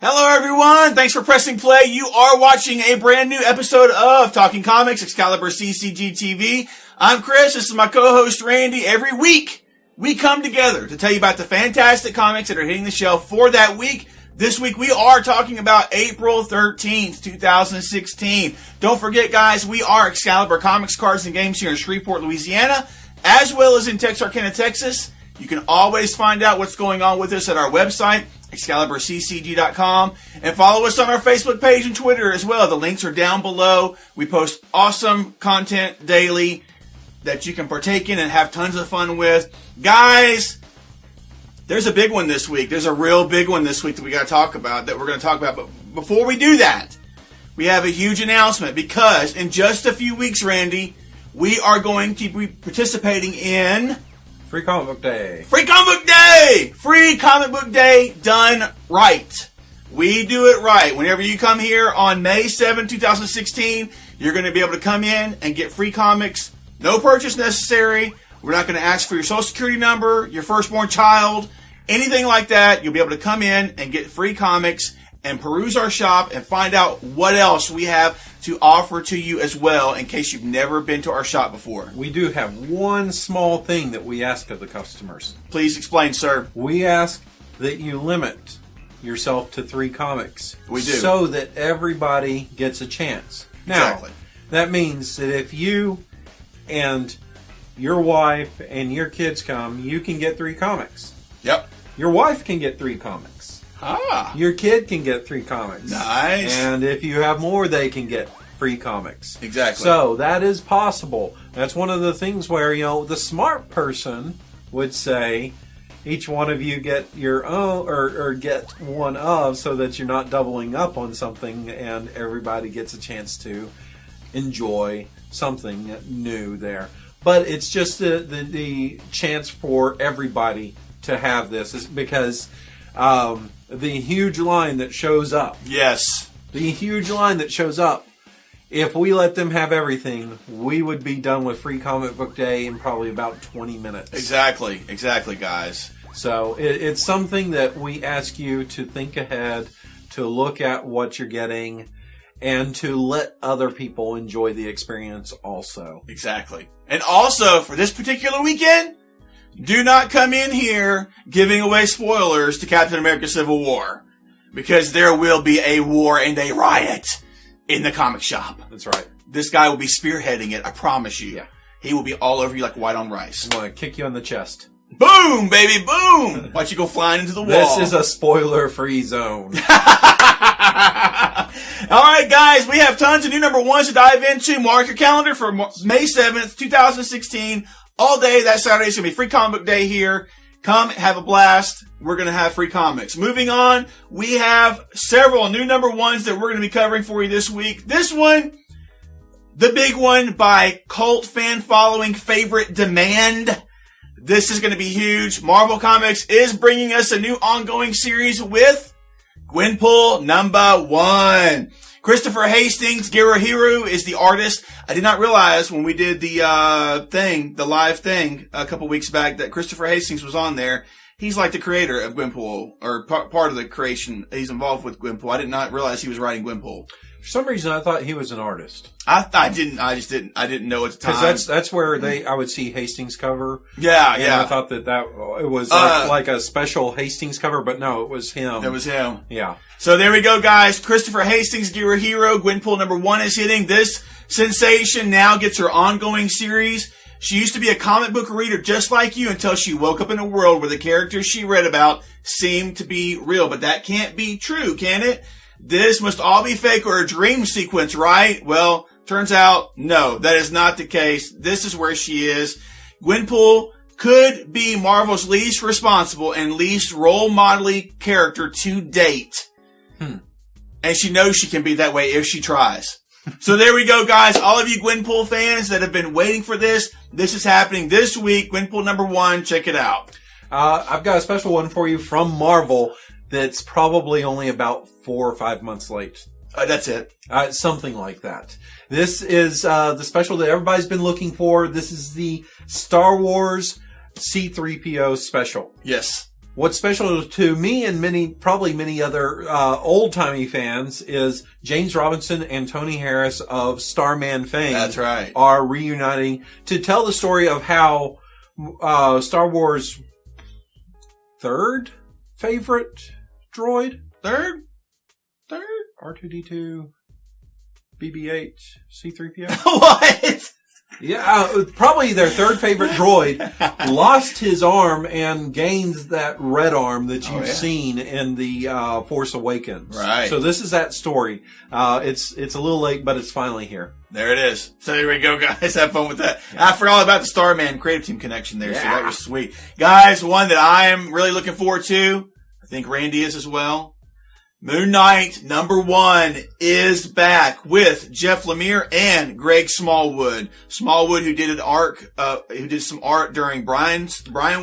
Hello everyone, thanks for pressing play. You are watching a brand new episode of Talking Comics, ExcaliburCCGTV. I'm Chris, this is my co-host Randy. Every week, we come together to tell you about the fantastic comics that are hitting the shelf for that week. This week, we are talking about April 13th, 2016. Don't forget, guys, we are Excalibur Comics, Cards, and Games here in Shreveport, Louisiana, as well as in Texarkana, Texas. You can always find out what's going on with us at our website, ExcaliburCCG.com, and follow us on our Facebook page and Twitter as well. The links are down below. We post awesome content daily that you can partake in and have tons of fun with. Guys, there's a big one this week. There's a real big one this week that we're going to talk about. But before we do that, we have a huge announcement because in just a few weeks, Randy, we are going to be participating in Free Comic Book Day. Free Comic Book Day! Free Comic Book Day done right. We do it right. Whenever you come here on May 7, 2016, you're going to be able to come in and get free comics. No purchase necessary. We're not going to ask for your social security number, your firstborn child, anything like that. You'll be able to come in and get free comics and peruse our shop and find out what else we have to offer to you as well in case you've never been to our shop before. We do have one small thing that we ask of the customers. Please explain, sir. We ask that you limit yourself to 3 comics. We do. So that everybody gets a chance. Now, Exactly. that means that if you and your wife and your kids come, you can get 3 comics. Yep. Your wife can get 3 comics. Ah. Your kid can get 3 comics. Nice. And if you have more, they can get free comics. Exactly. So that is possible. That's one of the things where, the smart person would say each one of you get your own or get one of so that you're not doubling up on something and everybody gets a chance to enjoy something new there. But it's just the chance for everybody to have this is because the huge line that shows up. Yes. The huge line that shows up. If we let them have everything, we would be done with Free Comic Book Day in probably about 20 minutes. Exactly, guys. So it's something that we ask you to think ahead, to look at what you're getting, and to let other people enjoy the experience also. Exactly. And also, for this particular weekend, do not come in here giving away spoilers to Captain America Civil War. Because there will be a war and a riot in the comic shop. That's right. This guy will be spearheading it, I promise you. Yeah. He will be all over you like white on rice. I'm going to kick you on the chest. Boom, baby, boom! Watch you go flying into the wall. This is a spoiler-free zone. Alright, guys, we have tons of new number ones to dive into. Mark your calendar for May 7th, 2016. All day that Saturday is going to be Free Comic Book Day here. Come, have a blast. We're going to have free comics. Moving on, we have several new number ones that we're going to be covering for you this week. This one, the big one by cult fan following favorite Demand. This is going to be huge. Marvel Comics is bringing us a new ongoing series with Gwenpool number 1. Christopher Hastings, Guerrero is the artist. I did not realize when we did the live thing a couple weeks back that Christopher Hastings was on there. He's like the creator of Gwenpool, or part of the creation. He's involved with Gwenpool. I did not realize he was writing Gwenpool. For some reason, I thought he was an artist. I didn't know at the time. Because that's where I would see Hastings cover. Yeah. I thought that it was like a special Hastings cover, but no, it was him. It was him. Yeah. So there we go, guys. Christopher Hastings, Guerrero, Gwenpool number 1 is hitting. This sensation now gets her ongoing series. She used to be a comic book reader just like you until she woke up in a world where the characters she read about seemed to be real. But that can't be true, can it? This must all be fake or a dream sequence, right? Well, turns out, no, that is not the case. This is where she is. Gwenpool could be Marvel's least responsible and least role model-y character to date. And she knows she can be that way if she tries. So there we go, guys. All of you Gwenpool fans that have been waiting for this is happening this week. Gwenpool number 1, check it out. I've got a special one for you from Marvel that's probably only about 4 or 5 months late. That's it. Something like that. This is the special that everybody's been looking for. This is the Star Wars C-3PO special. Yes. What's special to me and probably many other old-timey fans is James Robinson and Tony Harris of Starman fame. That's right. Are reuniting to tell the story of how Star Wars' third favorite droid? Third? R2-D2, BB-8, C-3PO? What? Yeah, probably their third favorite droid lost his arm and gained that red arm that you've seen in the Force Awakens. Right. So this is that story. It's a little late, but it's finally here. There it is. So there we go, guys. Have fun with that. I forgot all about the Starman Creative Team connection there, so that was sweet. Guys, one that I am really looking forward to, I think Randy is as well. Moon Knight _1 is back with Jeff Lemire and Greg Smallwood. Smallwood, who did who did some art during Brian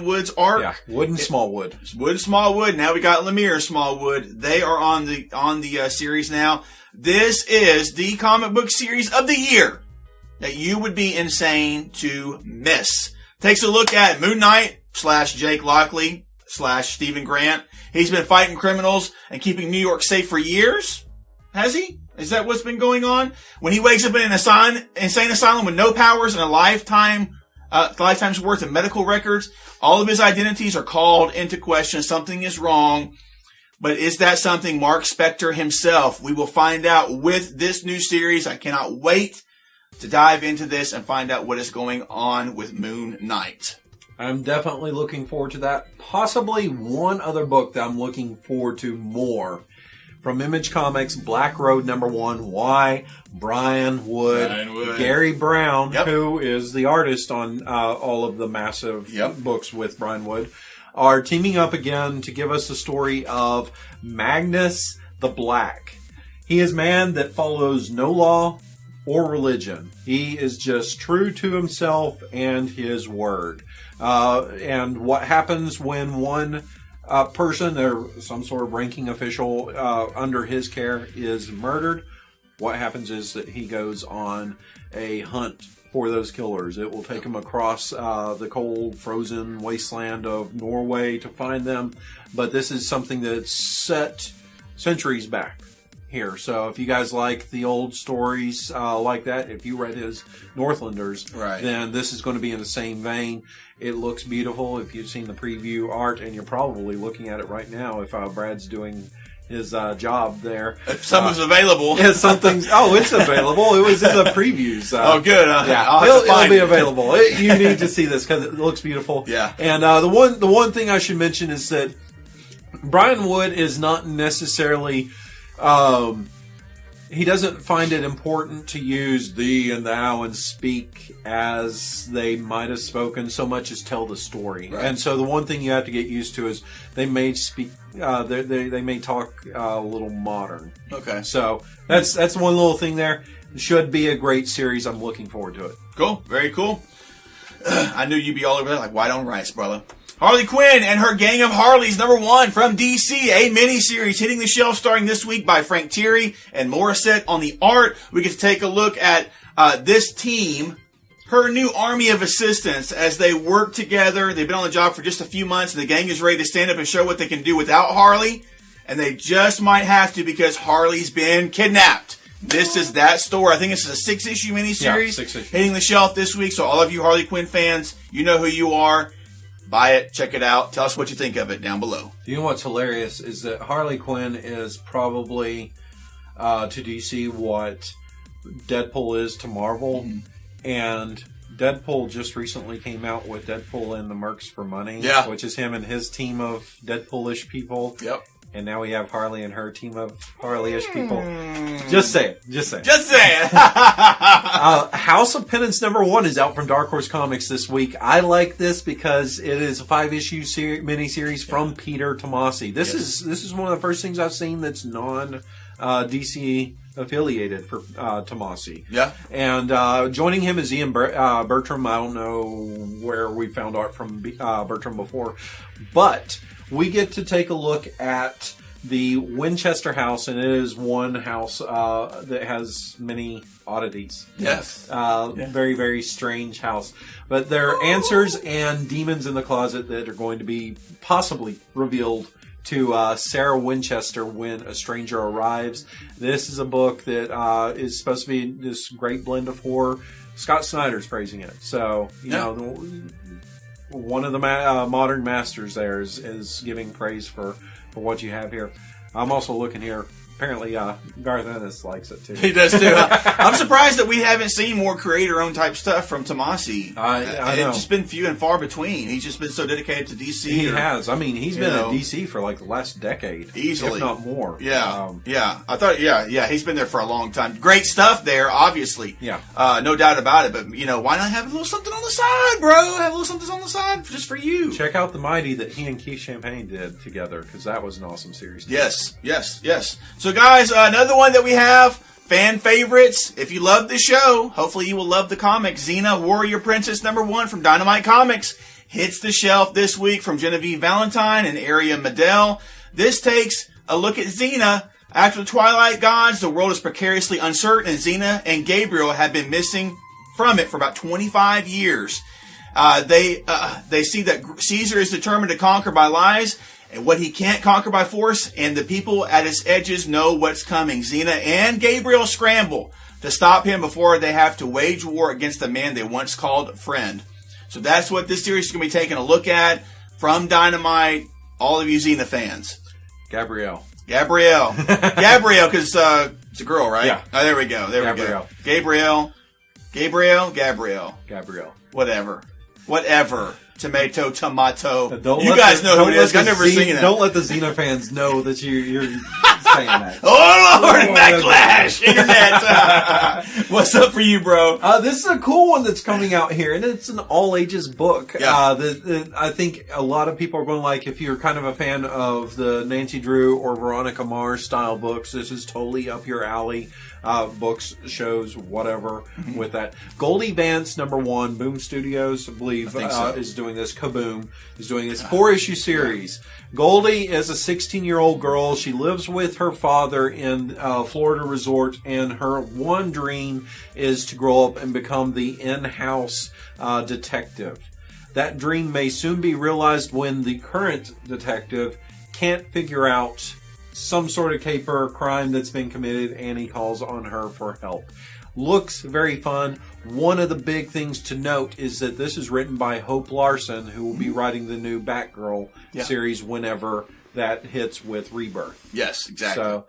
Wood's arc. Yeah, Wood and Smallwood. Wood and Smallwood. Now we got Lemire and Smallwood. They are on the series now. This is the comic book series of the year that you would be insane to miss. Takes a look at Moon Knight / Jake Lockley / Stephen Grant. He's been fighting criminals and keeping New York safe for years. Has he? Is that what's been going on? When he wakes up in an insane asylum with no powers and a lifetime's worth of medical records, all of his identities are called into question. Something is wrong. But is that something Marc Specter himself? We will find out with this new series. I cannot wait to dive into this and find out what is going on with Moon Knight. I'm definitely looking forward to that. Possibly one other book that I'm looking forward to more. From Image Comics, Black Road #1. Why? Brian Wood. Gary Brown, who is the artist on all of the massive books with Brian Wood, are teaming up again to give us the story of Magnus the Black. He is a man that follows no law or religion. He is just true to himself and his word. And what happens when one person or some sort of ranking official under his care is murdered? What happens is that he goes on a hunt for those killers. It will take him across the cold, frozen wasteland of Norway to find them. But this is something that's set centuries back here. So if you guys like the old stories like that, if you read his Northlanders, then this is going to be in the same vein. It looks beautiful. If you've seen the preview art, and you're probably looking at it right now, if Brad's doing his job there. If something's available. Yeah, something's. Oh, it's available. It was in the previews. Oh, good. Yeah, it'll be available. You need to see this because it looks beautiful. Yeah. And the one thing I should mention is that Brian Wood is not necessarily. He doesn't find it important to use thee and thou and speak as they might have spoken so much as tell the story. Right. And so the one thing you have to get used to is they may speak, they may talk a little modern. Okay. So that's one little thing there. It should be a great series. I'm looking forward to it. Cool. Very cool. I knew you'd be all over that like white on rice, brother. Harley Quinn and Her Gang of Harleys #1 from DC, a miniseries hitting the shelf starting this week by Frank Thierry and Morissette on the art. We get to take a look at this team, her new army of assistants, as they work together. They've been on the job for just a few months, and the gang is ready to stand up and show what they can do without Harley. And they just might have to because Harley's been kidnapped. This is that story. I think this is a 6-issue miniseries hitting the shelf this week. So all of you Harley Quinn fans, you know who you are. Buy it, check it out. Tell us what you think of it down below. You know what's hilarious is that Harley Quinn is probably to DC what Deadpool is to Marvel. Mm-hmm. And Deadpool just recently came out with Deadpool and the Mercs for Money, which is him and his team of Deadpool-ish people. Yep. And now we have Harley and her team of Harley-ish people. Just say it. Just say it. Just say it. House of Penance #1 is out from Dark Horse Comics this week. I like this because it is a 5-issue miniseries from Peter Tomasi. This is one of the first things I've seen that's non-DC affiliated for Tomasi. Yeah. And joining him is Ian Bertram. I don't know where we found art from Bertram before, but we get to take a look at the Winchester house, and it is one house that has many oddities. Yes. Very, very strange house. But there are answers and demons in the closet that are going to be possibly revealed to Sarah Winchester when a stranger arrives. This is a book that is supposed to be this great blend of horror. Scott Snyder's praising it. So, you know, one of the modern masters there is giving praise for what you have here. I'm also looking here. Apparently, Garth Ennis likes it too. He does too. I'm surprised that we haven't seen more creator-owned type stuff from Tomasi. I know. It's just been few and far between. He's just been so dedicated to DC. He has. I mean, he's been at DC for like the last decade, easily, if not more. Yeah, I thought, he's been there for a long time. Great stuff there, obviously. Yeah, no doubt about it. But why not have a little something on the side, bro? Have a little something on the side just for you. Check out the Mighty that he and Keith Champagne did together, because that was an awesome series. Yes. So, guys, another one that we have, fan favorites. If you love the show, hopefully you will love the comics. Xena, Warrior Princess #1 from Dynamite Comics hits the shelf this week from Genevieve Valentine and Aria Medell. This takes a look at Xena. After the Twilight Gods, the world is precariously uncertain, and Xena and Gabriel have been missing from it for about 25 years. They see that Caesar is determined to conquer by lies, and what he can't conquer by force, and the people at its edges know what's coming. Xena and Gabriel scramble to stop him before they have to wage war against the man they once called friend. So that's what this series is going to be taking a look at from Dynamite. All of you Xena fans. Gabrielle, because it's a girl, right? Yeah. Oh, there we go. Gabrielle. Whatever. Tomato. You guys know who it is. I've never seen it. Don't let the Xena fans know that you're saying that. Oh, Lord, backlash. Internet. What's up for you, bro? This is a cool one that's coming out here, and it's an all-ages book. Yeah. I think a lot of people are going to like, if you're kind of a fan of the Nancy Drew or Veronica Mars style books, this is totally up your alley. Books, shows, whatever with that. Goldie Vance, #1, Boom Studios, I believe, is doing this. Kaboom is doing this 4-issue series. Goldie is a 16-year-old girl. She lives with her father in a Florida resort, and her one dream is to grow up and become the in-house detective. That dream may soon be realized when the current detective can't figure out some sort of caper crime that's been committed, and he calls on her for help. Looks very fun. One of the big things to note is that this is written by Hope Larson, who will be writing the new Batgirl series whenever that hits with Rebirth. Yes, exactly. So,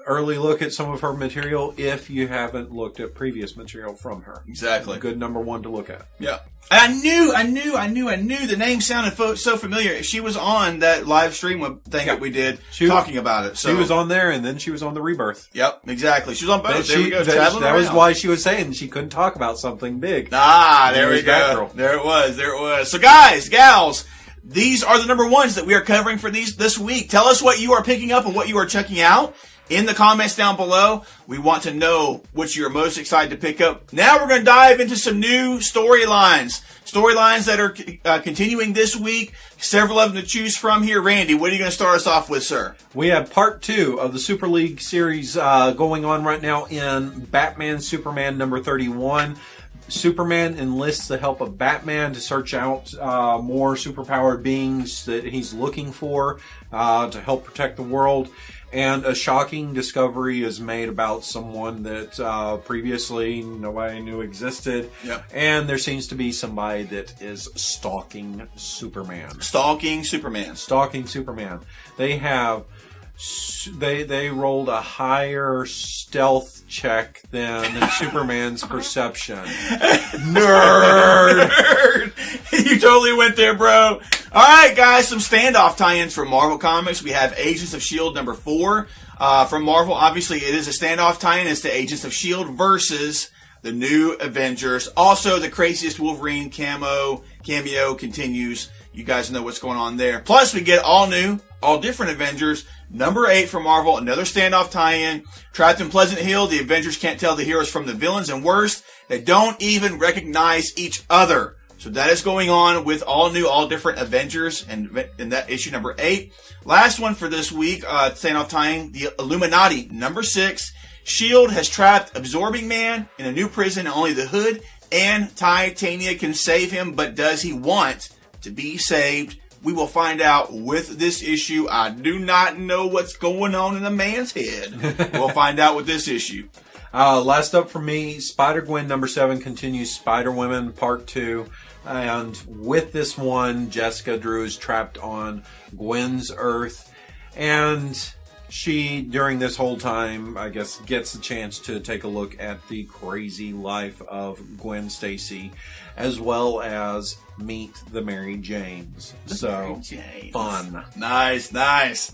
early look at some of her material if you haven't looked at previous material from her. Exactly. Good #1 to look at. Yeah. And I knew the name sounded so familiar. She was on that live stream thing that we did talking about it. So she was on there, and then she was on the Rebirth. Yep, exactly. She was on both. There we go. That was why she was saying she couldn't talk about something big. There we go. Batgirl. There it was. So guys, gals, these are the #1s that we are covering for this week. Tell us what you are picking up and what you are checking out in the comments down below. We want to know what you're most excited to pick up. Now we're going to dive into some new storylines that are continuing this week. Several of them to choose from here. Randy, what are you going to start us off with, sir? We have part 2 of the Super League series going on right now in Batman Superman #31. Superman enlists the help of Batman to search out more superpowered beings that he's looking for to help protect the world. And a shocking discovery is made about someone that previously nobody knew existed. Yep. And there seems to be somebody that is stalking Superman. They have... They rolled a higher stealth check than Superman's perception. Nerd! You totally went there, bro. All right, guys, some standoff tie-ins from Marvel Comics. We have Agents of S.H.I.E.L.D. #4 from Marvel. Obviously, it is a standoff tie-in. It's to Agents of S.H.I.E.L.D. versus the New Avengers. Also, the Craziest Wolverine cameo continues. You guys know what's going on there. Plus, we get all different Avengers. #8 from Marvel, another standoff tie-in. Trapped in Pleasant Hill, the Avengers can't tell the heroes from the villains, and worse, they don't even recognize each other. So that is going on with all new, all different Avengers, and in that issue number 8. Last one for this week, staying off time, the Illuminati, number 6. S.H.I.E.L.D. has trapped Absorbing Man in a new prison, and only the Hood and Titania can save him, but does he want to be saved? We will find out with this issue. I do not know what's going on in a man's head. We'll find out with this issue. Last up for me, Spider-Gwen number 7 continues Spider-Women Part 2. And with this one, Jessica Drew is trapped on Gwen's Earth. And she, during this whole time, I guess, gets the chance to take a look at the crazy life of Gwen Stacy, as well as meet the Mary Janes. Fun. Nice, guys.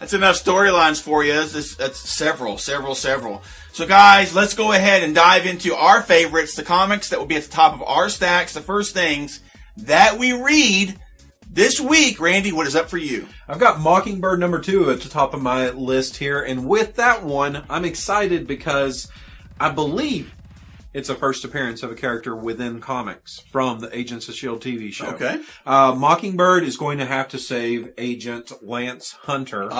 That's enough storylines for you. That's several. So, guys, let's go ahead and dive into our favorites, the comics that will be at the top of our stacks, the first things that we read this week. Randy, what is up for you? I've got Mockingbird number 2 at the top of my list here, and with that one, I'm excited because I believe it's a first appearance of a character within comics from the Agents of S.H.I.E.L.D. TV show. Okay. Mockingbird is going to have to save Agent Lance Hunter.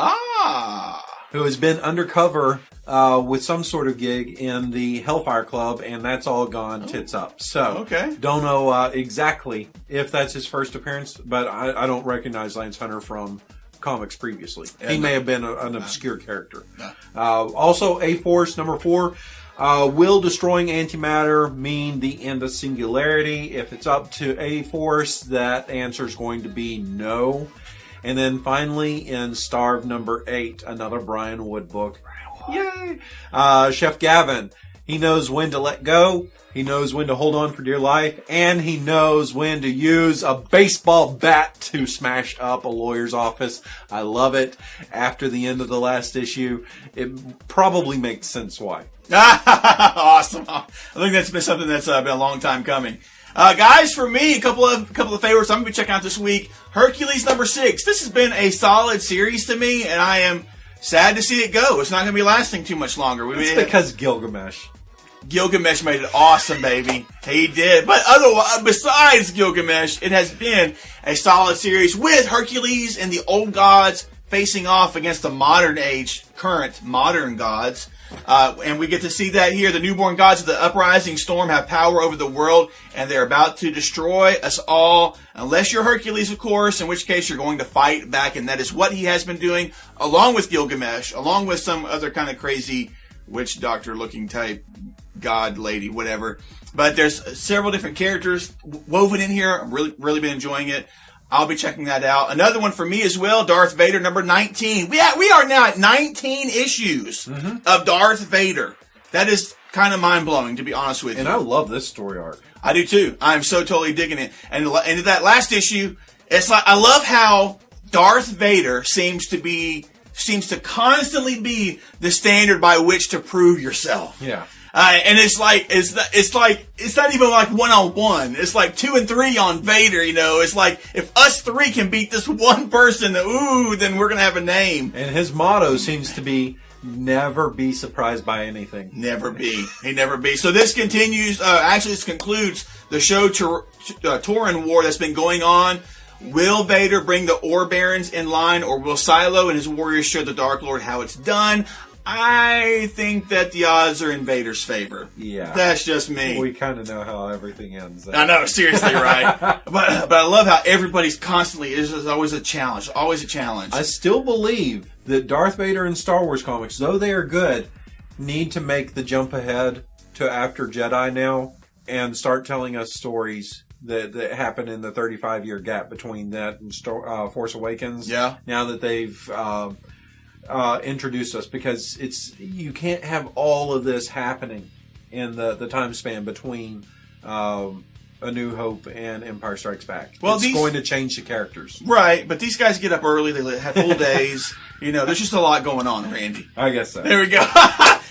Who has been undercover with some sort of gig in the Hellfire Club, and that's all gone tits up. So, don't know exactly if that's his first appearance, but I don't recognize Lance Hunter from comics previously. He may have been an obscure character. Also, A-Force number 4. Will destroying antimatter mean the end of singularity? If it's up to A-Force, that answer is going to be no. And then finally, in Starve number 8, another Brian Wood book. Yay! Chef Gavin, he knows when to let go, he knows when to hold on for dear life, and he knows when to use a baseball bat to smash up a lawyer's office. I love it. After the end of the last issue, it probably makes sense why. Awesome. I think that's been something that's been a long time coming. Guys, for me, a couple of favorites I'm going to be checking out this week. Hercules number 6. This has been a solid series to me, and I am sad to see it go. It's not going to be lasting too much longer. It's because Gilgamesh made it awesome, baby. He did. But otherwise, besides Gilgamesh, it has been a solid series with Hercules and the old gods facing off against the modern age, current modern gods. And we get to see that here. The newborn gods of the uprising storm have power over the world, and they're about to destroy us all. Unless you're Hercules, of course, in which case you're going to fight back, and that is what he has been doing, along with Gilgamesh, along with some other kind of crazy witch doctor-looking type god lady, whatever. But there's several different characters woven in here. I've really been enjoying it. I'll be checking that out. Another one for me as well, Darth Vader number 19. We are now at 19 issues of Darth Vader. That is kind of mind-blowing, to be honest with you. And I love this story arc. I do too. I'm so totally digging it. And in that last issue, it's like, I love how Darth Vader seems to constantly be the standard by which to prove yourself. Yeah. And it's not even like 1-on-1. It's like 2 and 3 on Vader, you know. It's like, if us 3 can beat this one person, then we're going to have a name. And his motto seems to be, never be surprised by anything. Never be. He never be. So this continues, this concludes the show Tauren War that's been going on. Will Vader bring the Ore Barons in line, or will Silo and his warriors show the Dark Lord how it's done? I think that the odds are in Vader's favor. Yeah. That's just me. We kind of know how everything ends. I know, seriously, right? But I love how everybody's constantly, there's always a challenge. Always a challenge. I still believe that Darth Vader in Star Wars comics, though they are good, need to make the jump ahead to after Jedi now and start telling us stories that happened in the 35-year gap between that and Force Awakens. Yeah. Now that they've introduced us, because you can't have all of this happening in the time span between A New Hope and Empire Strikes Back. Well, it's going to change the characters. Right, but these guys get up early, they have full days. You know, there's just a lot going on, Randy. I guess so. There we go.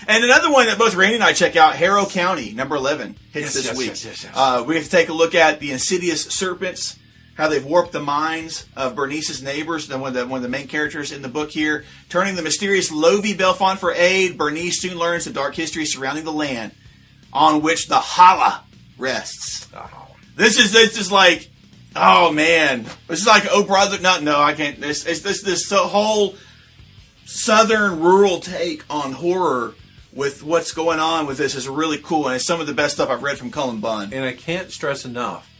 And another one that both Randy and I check out, Harrow County, number 11, hits this week. Yes. We have to take a look at the insidious serpents, how they've warped the minds of Bernice's neighbors, one of the main characters in the book here. Turning the mysterious Lovie Belfont for aid, Bernice soon learns the dark history surrounding the land on which the Hala rests. Oh. This is like, oh man, this is like Oh Brother. No, I can't. This whole southern rural take on horror with what's going on with this is really cool, and it's some of the best stuff I've read from Cullen Bunn. And I can't stress enough,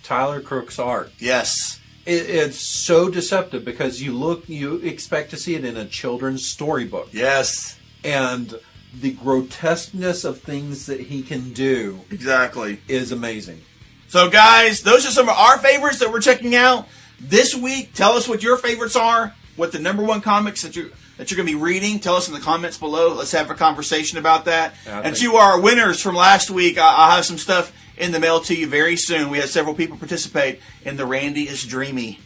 Tyler Crook's art. Yes. It's so deceptive because you expect to see it in a children's storybook. Yes. And the grotesqueness of things that he can do exactly is amazing. So guys, those are some of our favorites that we're checking out this week. Tell us what your favorites are, what the number one comics that you're going to be reading. Tell us in the comments below. Let's have a conversation about that. And to our winners from last week, I'll have some stuff in the mail to you very soon. We had several people participate in the Randy is Dreamy,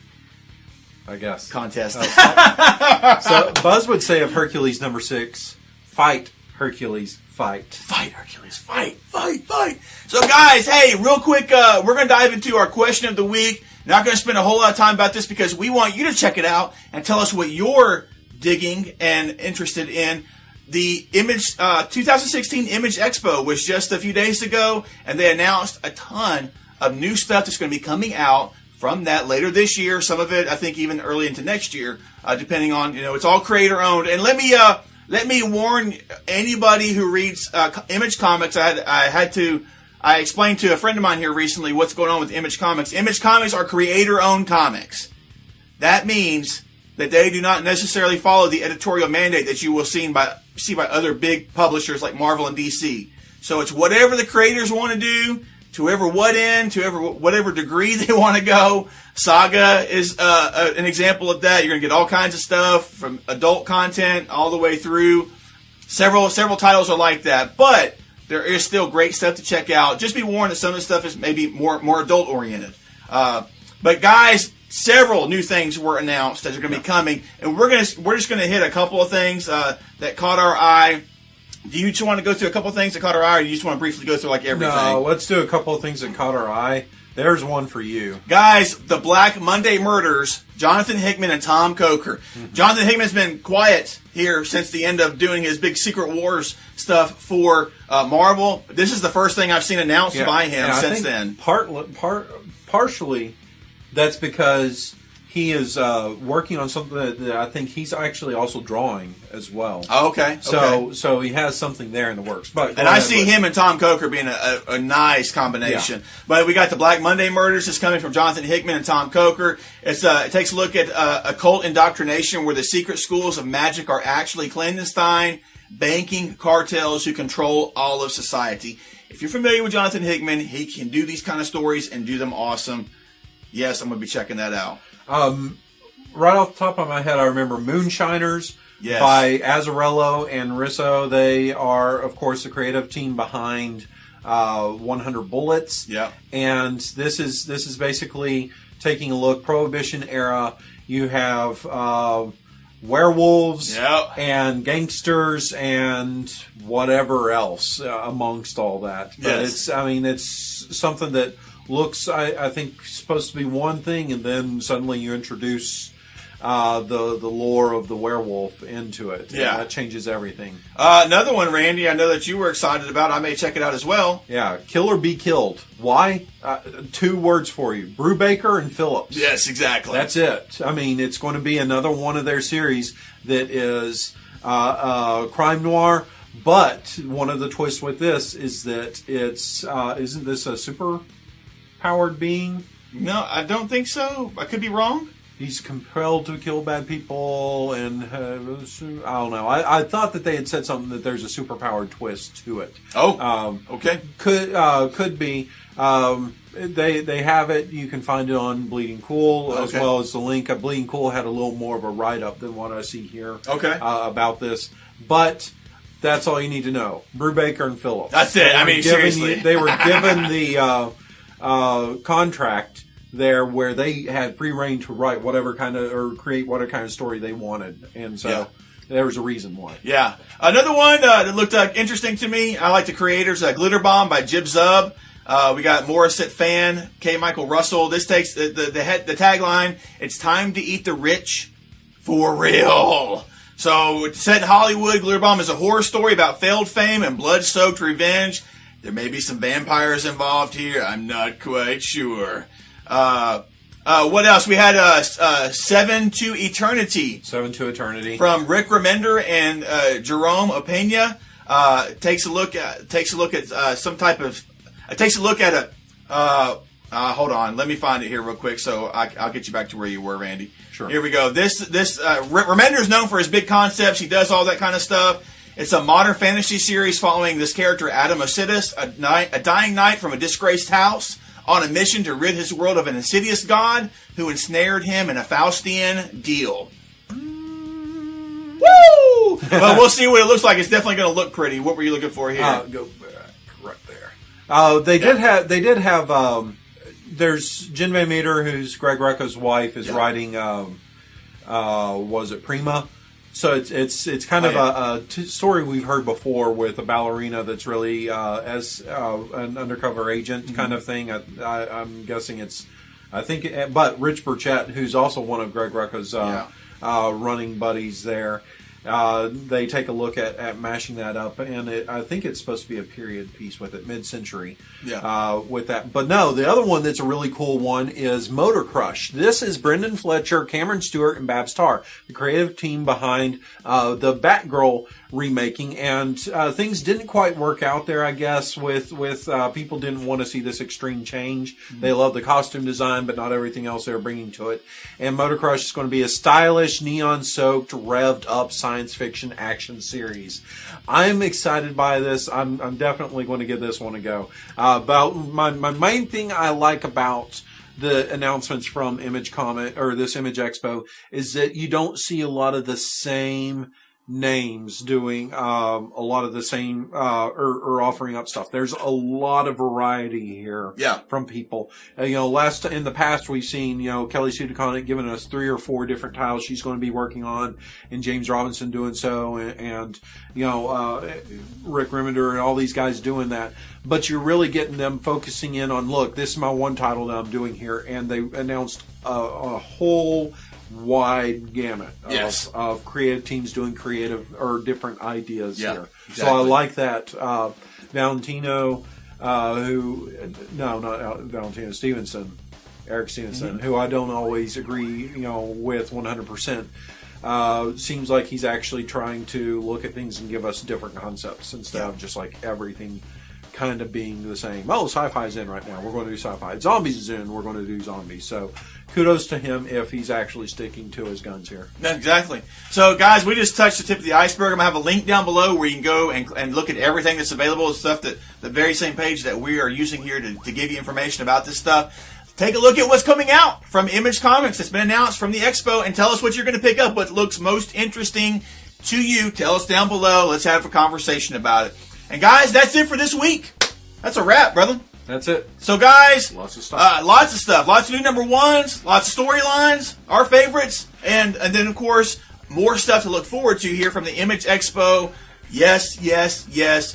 I guess, contest. So Buzz would say of Hercules number 6, fight Hercules, fight. Fight Hercules, fight, fight, fight. So guys, hey, real quick, we're going to dive into our question of the week. Not going to spend a whole lot of time about this because we want you to check it out and tell us what you're digging and interested in. The 2016 Image Expo was just a few days ago, and they announced a ton of new stuff that's going to be coming out from that later this year. Some of it, I think, even early into next year, depending on, it's all creator owned. And let me warn anybody who reads Image Comics. I explained to a friend of mine here recently what's going on with Image Comics. Image Comics are creator owned comics. That means that they do not necessarily follow the editorial mandate that you will see by other big publishers like Marvel and DC. So it's whatever the creators want to do, to whatever degree they want to go. Saga is an example of that. You're going to get all kinds of stuff from adult content all the way through. Several titles are like that, but there is still great stuff to check out. Just be warned that some of the stuff is maybe more adult oriented. But guys, several new things were announced that are going to be coming, and we're just going to hit a couple of things that caught our eye. Do you just want to go through a couple of things that caught our eye, or do you just want to briefly go through like everything? No, let's do a couple of things that caught our eye. There's one for you. Guys, the Black Monday Murders, Jonathan Hickman and Tom Coker. Mm-hmm. Jonathan Hickman's been quiet here since the end of doing his big Secret Wars stuff for Marvel. This is the first thing I've seen announced by him since then. Partially, that's because he is working on something that I think he's actually also drawing as well. Oh, okay. So he has something there in the works. But I see him and Tom Coker being a nice combination. Yeah. But we got the Black Monday Murders. It's coming from Jonathan Hickman and Tom Coker. It takes a look at occult indoctrination where the secret schools of magic are actually clandestine banking cartels who control all of society. If you're familiar with Jonathan Hickman, he can do these kind of stories and do them awesome. Yes, I'm going to be checking that out. Right off the top of my head, I remember Moonshiners by Azzarello and Risso. They are, of course, the creative team behind 100 Bullets. Yeah. And this is basically taking a look, Prohibition era. You have werewolves and gangsters and whatever else amongst all that. But it's something that looks, I think, supposed to be one thing, and then suddenly you introduce the lore of the werewolf into it. Yeah. And that changes everything. Another one, Randy, I know that you were excited about. I may check it out as well. Yeah, Kill or Be Killed. Why? 2 words for you. Brubaker and Phillips. Yes, exactly. That's it. I mean, it's going to be another one of their series that is crime noir. But one of the twists with this is that it's isn't this a super powered being? No, I don't think so. I could be wrong. He's compelled to kill bad people, and I don't know. I thought that they had said something that there's a superpowered twist to it. Oh, okay. Could be. They have it. You can find it on Bleeding Cool as well as the link. Bleeding Cool had a little more of a write up than what I see here. About this, but that's all you need to know. Brubaker and Phillips. That's it. I mean, seriously, they were given the contract there where they had free reign to write whatever kind of or create whatever kind of story they wanted, and so there was a reason why. Yeah, another one that looked interesting to me. I like the creators, Glitter Bomb by Jib Zub. We got Morissette Fan, K. Michael Russell. This takes the tagline. It's time to eat the rich for real. So it's set in Hollywood. Glitter Bomb is a horror story about failed fame and blood-soaked revenge. There may be some vampires involved here. I'm not quite sure. What else? We had 7 to Eternity. 7 to Eternity. From Rick Remender and Jerome Opeña. Takes a look at hold on, let me find it here real quick, so I'll get you back to where you were, Randy. Sure. Here we go. Remender is known for his big concepts. He does all that kind of stuff. It's a modern fantasy series following this character, Adam Osidis, a dying knight from a disgraced house, on a mission to rid his world of an insidious god who ensnared him in a Faustian deal. Woo! Well, we'll see what it looks like. It's definitely going to look pretty. What were you looking for here? Go back right there. They did have. There's Jen Van Meter, who's Greg Rucka's wife, is writing. Was it Prima? So it's kind of a story we've heard before with a ballerina that's really as an undercover agent kind of thing. I'm guessing but Rich Burchett, who's also one of Greg Rucka's running buddies there, they take a look at mashing that up, and I think it's supposed to be a period piece with it, mid-century. With that. But no, the other one that's a really cool one is Motor Crush. This is Brendan Fletcher, Cameron Stewart, and Babs Tarr, the creative team behind the Batgirl remaking, and things didn't quite work out there, I guess, with people didn't want to see this extreme change. They love the costume design, but not everything else they were bringing to it. And Motor Crush is going to be a stylish, neon-soaked, revved-up science fiction action series. I'm excited by this. I'm definitely going to give this one a go. About my main thing I like about the announcements from Image Comic or this Image Expo is that you don't see a lot of the same names doing a lot of the same or offering up stuff. There's a lot of variety here from people. In the past we've seen Kelly Sue DeConnick giving us 3 or 4 different titles she's going to be working on, and James Robinson doing so, and Rick Remender and all these guys doing that. But you're really getting them focusing in on, look, this is my one title that I'm doing here, and they announced a whole wide gamut of creative teams doing creative or different ideas here. Exactly. So I like that. Valentino, Stevenson, Eric Stevenson, who I don't always agree, with 100%. Seems like he's actually trying to look at things and give us different concepts instead of just like everything kind of being the same. Oh, sci-fi's in right now. We're going to do sci-fi. Zombies is in. We're going to do zombies. So kudos to him if he's actually sticking to his guns here. Exactly. So, guys, we just touched the tip of the iceberg. I'm going to have a link down below where you can go and look at everything that's available, and stuff that the very same page that we are using here to give you information about this stuff. Take a look at what's coming out from Image Comics that's been announced from the Expo, and tell us what you're going to pick up, what looks most interesting to you. Tell us down below. Let's have a conversation about it. And, guys, that's it for this week. That's a wrap, brother. That's it. So, guys, lots of stuff. Lots of new number ones, lots of storylines, our favorites, and then, of course, more stuff to look forward to here from the Image Expo. Yes,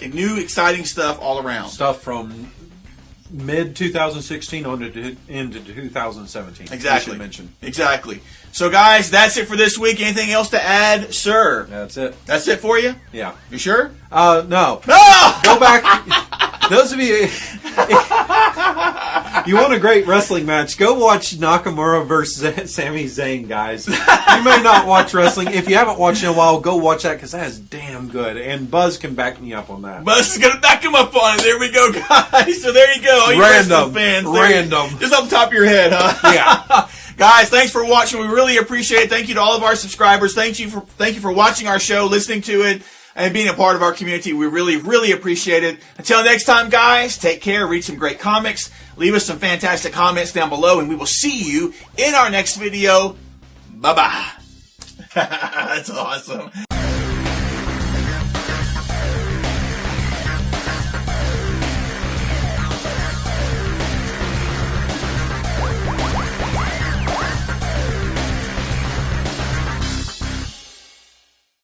and new exciting stuff all around. Stuff from mid-2016 on into 2017. Exactly. I should mention. Exactly. So, guys, that's it for this week. Anything else to add, sir? That's it. That's it for you? Yeah. You sure? No. No! Go back. Those of you, you want a great wrestling match, go watch Nakamura versus Sami Zayn, guys. You may not watch wrestling. If you haven't watched in a while, go watch that because that is damn good. And Buzz can back me up on that. Buzz is going to back him up on it. There we go, guys. So there you go. All you wrestling fans. Random. Just up top of your head, huh? Yeah. Guys, thanks for watching. We really appreciate it. Thank you to all of our subscribers. Thank you for watching our show, listening to it, and being a part of our community. We really, really appreciate it. Until next time, guys, take care. Read some great comics. Leave us some fantastic comments down below, and we will see you in our next video. Bye-bye. That's awesome.